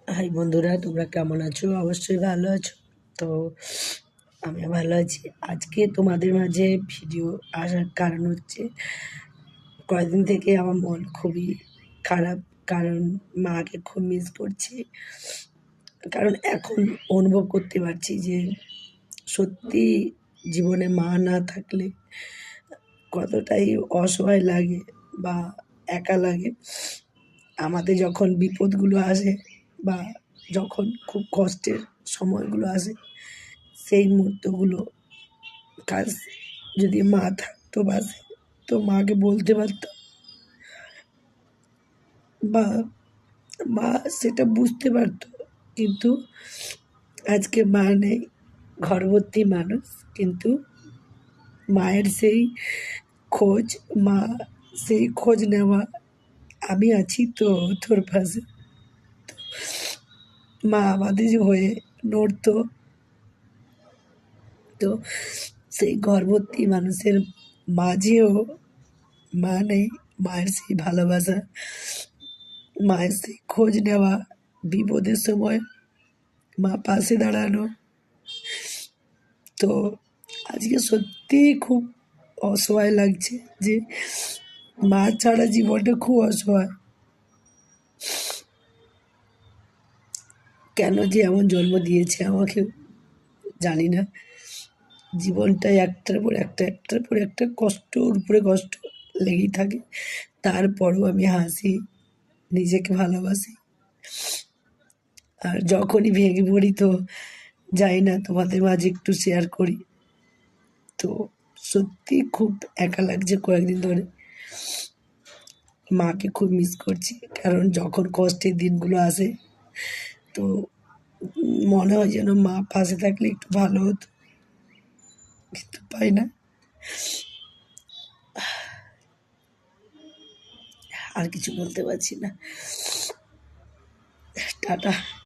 High বন্ধুরা, তোমরা কেমন আছো? অবশ্যই ভালো আছো। তো আমিও ভালো আছি। আজকে তোমাদের মাঝে ভিডিও আসার কারণ হচ্ছে, কয়েকদিন থেকে আমার মন খুবই খারাপ। কারণ মাকে খুব মিস করছি। কারণ এখন অনুভব করতে পারছি যে সত্যি জীবনে মা না থাকলে কতটাই অসহায় লাগে বা একা লাগে। আমাদের যখন বিপদগুলো আসে বা যখন খুব কষ্টের সময়গুলো আসে, সেই মুহূর্তগুলো কাজ যদি মা থাকতো পাশে, তো মাকে বলতে পারতাম বা মা সেটা বুঝতে পারতো। কিন্তু আজকে মা নেই, ঘরভর্তি মানুষ, কিন্তু মায়ের সেই খোঁজ, মা সেই খোঁজ নেওয়া, আমি আছি তো তোর পাশে। মা আমাদের হয়ে নড়তো। তো সেই গর্ভবতী মানুষের মাঝেও মা নেই। মায়ের সেই ভালোবাসা, মায়ের সেই খোঁজ নেওয়া, বিপদের সময় মা পাশে দাঁড়ানো। তো আজকে সত্যিই খুব অসহায় লাগছে যে মা ছাড়া জীবনটা খুব অসহায়। কেন যে এমন জন্ম দিয়েছে আমাকে জানি না। জীবনটায় একটার পর একটা, একটার পর একটা কষ্টর উপরে কষ্ট লেগেই থাকে। তারপরও আমি হাসি, নিজেকে ভালোবাসি। আর যখনই ভেঙে পড়ি তো যাই না, তোমাদের মাঝে একটু শেয়ার করি। তো সত্যি খুব একা লাগছে কয়েকদিন ধরে। মাকে খুব মিস করছি, কারণ যখন কষ্টের দিনগুলো আসে তো মনে হয় যেন মা পাশে থাকলে একটু ভালো হতো, কিন্তু পাই না। আর কিছু বলতে পারছি না। টাটা।